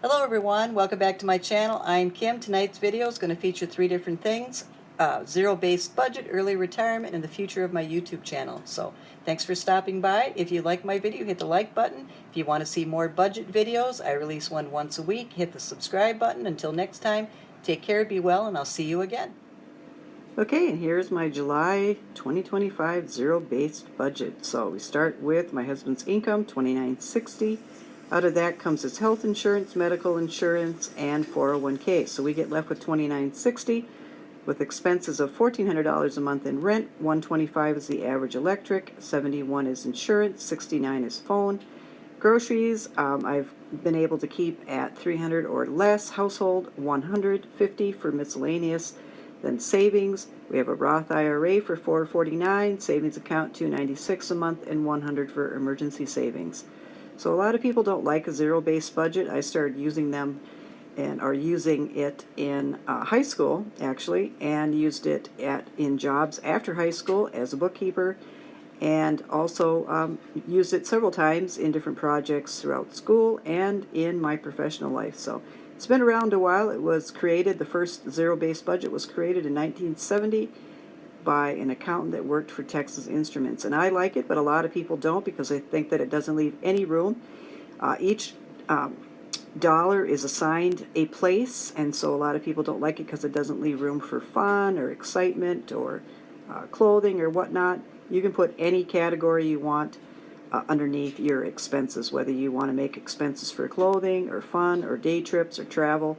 Hello everyone, welcome back to my channel. I'm Kim. Tonight's video is going to feature three different things: zero-based budget, early retirement, and the future of my YouTube channel. So thanks for stopping by. If you like my video, hit the like button. If you want to see more budget videos, I release one once a week. Hit the subscribe button. Until next time, take care, be well, and I'll see you again. Okay, and here's my July 2025 zero-based budget. So we start with my husband's income, $29.60. Out of that comes his health insurance, medical insurance, and 401k. So we get left with $29.60 with expenses of $1,400 a month in rent. $125 is the average electric, $71 is insurance, $69 is phone. Groceries, I've been able to keep at $300 or less. Household, $150 for miscellaneous. Then savings, we have a Roth IRA for $449, savings account $296 a month, and $100 for emergency savings. So a lot of people don't like a zero-based budget. I started using them and are using it in high school, actually, and used it in jobs after high school as a bookkeeper, and also used it several times in different projects throughout school and in my professional life. So it's been around a while. It was created, the first zero-based budget was created in 1970 by an accountant that worked for Texas Instruments. And I like it, but a lot of people don't because they think that it doesn't leave any room. Each dollar is assigned a place, and so a lot of people don't like it because it doesn't leave room for fun or excitement or clothing or whatnot. You can put any category you want underneath your expenses, whether you want to make expenses for clothing or fun or day trips or travel,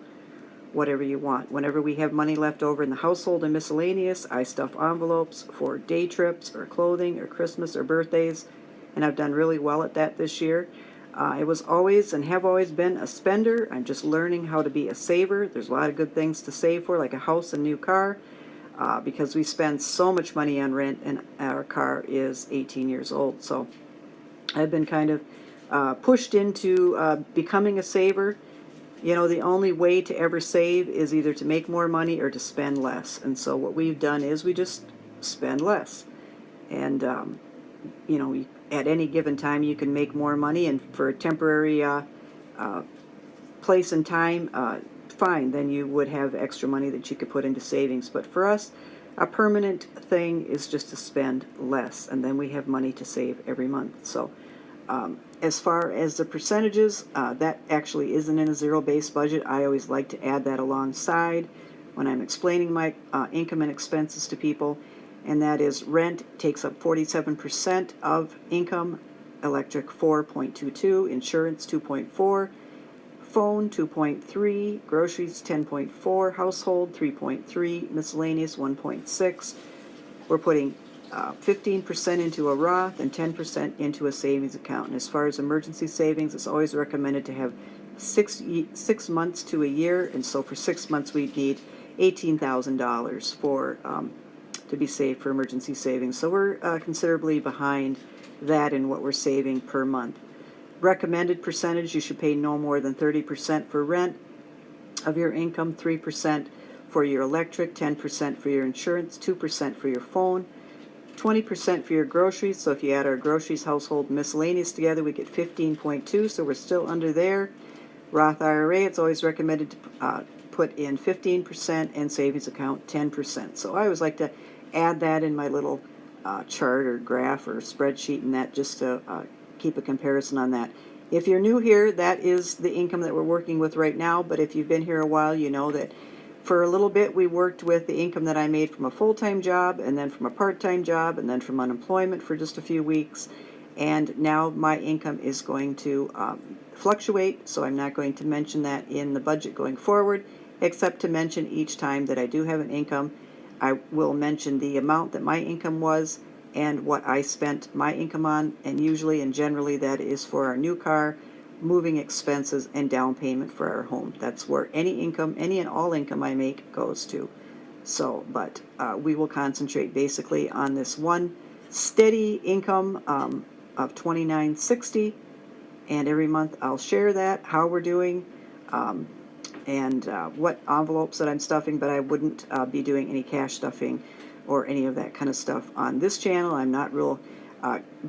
whatever you want. Whenever we have money left over in the household and miscellaneous, I stuff envelopes for day trips or clothing or Christmas or birthdays, and I've done really well at that this year. I was always and have always been a spender. I'm just learning how to be a saver. There's a lot of good things to save for, like a house and new car, because we spend so much money on rent, and our car is 18 years old. So I've been kind of pushed into becoming a saver. You know, the only way to ever save is either to make more money or to spend less. And so what we've done is we just spend less. And, you know, at any given time you can make more money, and for a temporary place and time, fine, then you would have extra money that you could put into savings. But for us, a permanent thing is just to spend less, and then we have money to save every month. So as far as the percentages, that actually isn't in a zero-based budget. I always like to add that alongside when I'm explaining my income and expenses to people, and that is rent takes up 47% of income, electric 4.22, insurance 2.4, phone 2.3, groceries 10.4, household 3.3, miscellaneous 1.6. We're putting 15% into a Roth and 10% into a savings account. And as far as emergency savings, it's always recommended to have 6 months to a year. And so for 6 months, we'd need $18,000 for to be saved for emergency savings. So we're considerably behind that in what we're saving per month. Recommended percentage: you should pay no more than 30% for rent of your income, 3% for your electric, 10% for your insurance, 2% for your phone, 20% for your groceries. So if you add our groceries, household, miscellaneous together, we get 15.2, so we're still under there. Roth IRA, it's always recommended to put in 15%, and savings account 10%. So I always like to add that in my little chart or graph or spreadsheet, and that just to keep a comparison on that. If you're new here, that is the income that we're working with right now, but if you've been here a while, you know that for a little bit, we worked with the income that I made from a full-time job, and then from a part-time job, and then from unemployment for just a few weeks. And now my income is going to fluctuate, so I'm not going to mention that in the budget going forward, except to mention each time that I do have an income, I will mention the amount that my income was and what I spent my income on, and usually and generally that is for our new car, moving expenses, and down payment for our home. That's where any income, any and all income I make goes to. So, but we will concentrate basically on this one steady income of $29.60, and every month I'll share that, how we're doing, and what envelopes that I'm stuffing, but I wouldn't be doing any cash stuffing or any of that kind of stuff on this channel. I'm not real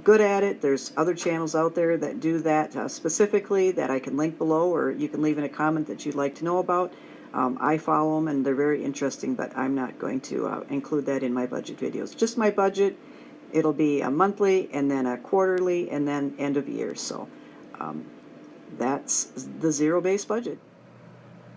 good at it. There's other channels out there that do that specifically that I can link below, or you can leave in a comment that you'd like to know about. I follow them and they're very interesting, but I'm not going to include that in my budget videos. Just my budget. It'll be a monthly and then a quarterly and then end of year. So that's the zero-based budget.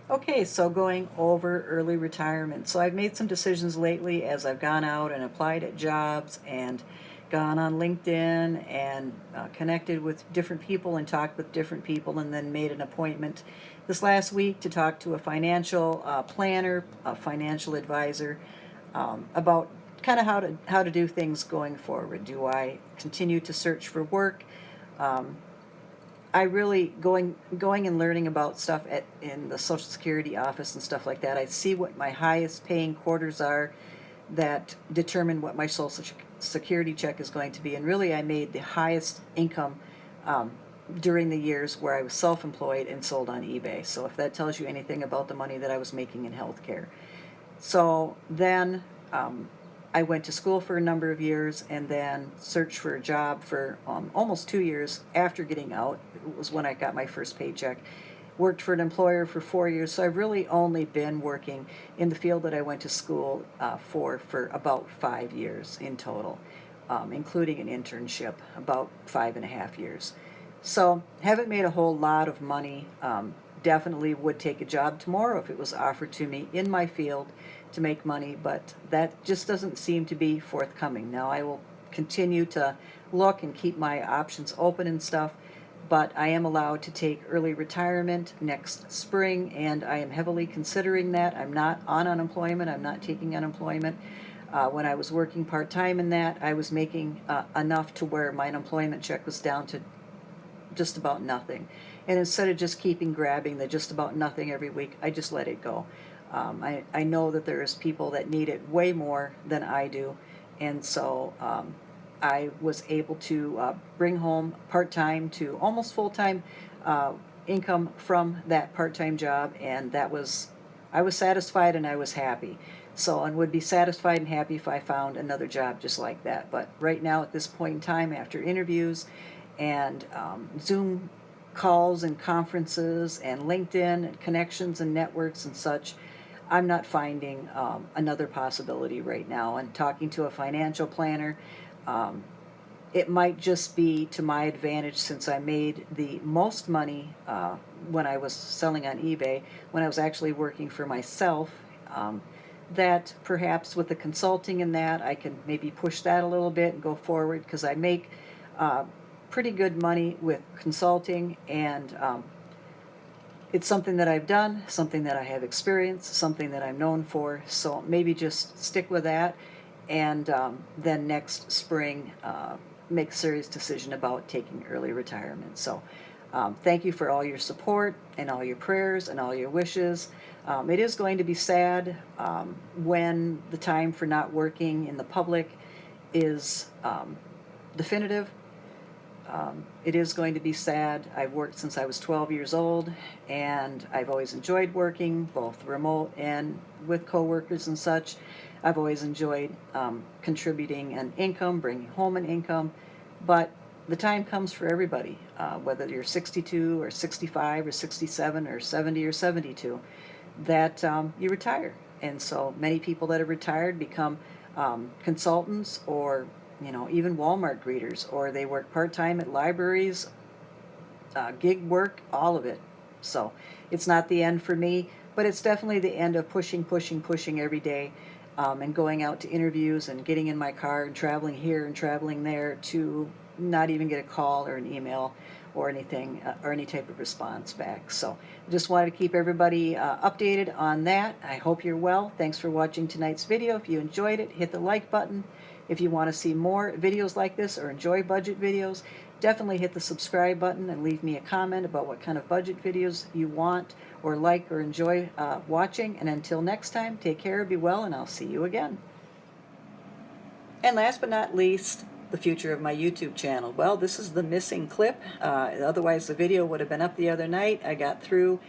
Okay, so going over early retirement. So I've made some decisions lately as I've gone out and applied at jobs and gone on LinkedIn and connected with different people and talked with different people, and then made an appointment this last week to talk to a financial planner, a financial advisor, about kind of how to do things going forward. Do I continue to search for work? I really going and learning about stuff in the Social Security office and stuff like that. I see what my highest paying quarters are that determine what my Social Security check is going to be. And really, I made the highest income during the years where I was self-employed and sold on eBay. So if that tells you anything about the money that I was making in healthcare. So then I went to school for a number of years and then searched for a job for almost 2 years after getting out. It was when I got my first paycheck. Worked for an employer for 4 years, so I've really only been working in the field that I went to school for about 5 years in total, including an internship, about 5.5 years. So haven't made a whole lot of money. Definitely would take a job tomorrow if it was offered to me in my field to make money, but that just doesn't seem to be forthcoming. Now I will continue to look and keep my options open and stuff, but I am allowed to take early retirement next spring, and I am heavily considering that. I'm not on unemployment. I'm not taking unemployment. When I was working part-time in that, I was making enough to where my unemployment check was down to just about nothing. And instead of just grabbing the just about nothing every week, I just let it go. I know that there's people that need it way more than I do, and so I was able to bring home part-time to almost full-time income from that part-time job, and I was satisfied and I was happy. So, and would be satisfied and happy if I found another job just like that. But right now, at this point in time, after interviews and Zoom calls and conferences and LinkedIn and connections and networks and such, I'm not finding another possibility right now. And talking to a financial planner, it might just be to my advantage, since I made the most money when I was selling on eBay, when I was actually working for myself, that perhaps with the consulting and that, I can maybe push that a little bit and go forward, because I make pretty good money with consulting, and it's something that I've done, something that I have experienced, something that I'm known for. So maybe just stick with that, and then next spring make a serious decision about taking early retirement. So thank you for all your support and all your prayers and all your wishes. It is going to be sad when the time for not working in the public is definitive. It is going to be sad. I've worked since I was 12 years old, and I've always enjoyed working, both remote and with coworkers and such. I've always enjoyed contributing an income, bringing home an income, but the time comes for everybody, whether you're 62 or 65 or 67 or 70 or 72, that you retire. And so many people that have retired become consultants, or even Walmart greeters, or they work part-time at libraries, gig work, all of it. So it's not the end for me, but it's definitely the end of pushing every day, and going out to interviews and getting in my car and traveling here and traveling there to not even get a call or an email or anything, or any type of response back. So I just wanted to keep everybody updated on that. I hope you're well. Thanks for watching tonight's video. If you enjoyed it, hit the like button. If you want to see more videos like this or enjoy budget videos, definitely hit the subscribe button and leave me a comment about what kind of budget videos you want or like or enjoy watching. And until next time, take care, be well, and I'll see you again. And last but not least, the future of my YouTube channel. Well, this is the missing clip. Otherwise, the video would have been up the other night. I got through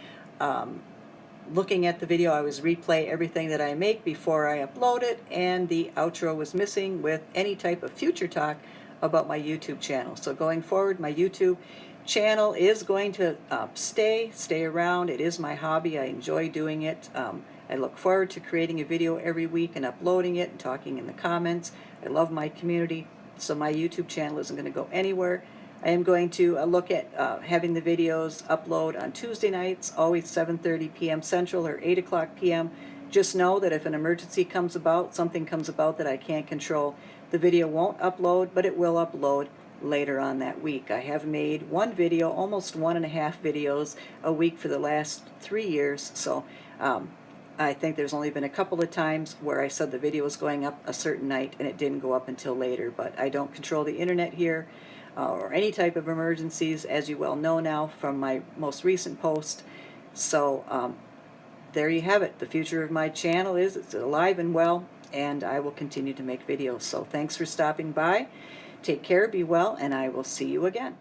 looking at the video. I was replay everything that I make before I upload it, and the outro was missing with any type of future talk about my YouTube channel. So going forward, my YouTube channel is going to stay around. It is my hobby. I enjoy doing it. I look forward to creating a video every week and uploading it and talking in the comments. I love my community, so my YouTube channel isn't going to go anywhere. I am going to look at having the videos upload on Tuesday nights, always 7:30 p.m. Central or 8 o'clock p.m. Just know that if an emergency comes about, something comes about that I can't control, the video won't upload, but it will upload later on that week. I have made one video, almost 1.5 videos a week for the last 3 years, so I think there's only been a couple of times where I said the video was going up a certain night and it didn't go up until later, but I don't control the internet here or any type of emergencies, as you well know now from my most recent post. So there you have it. The future of my channel it's alive and well, and I will continue to make videos. So thanks for stopping by. Take care, be well, and I will see you again.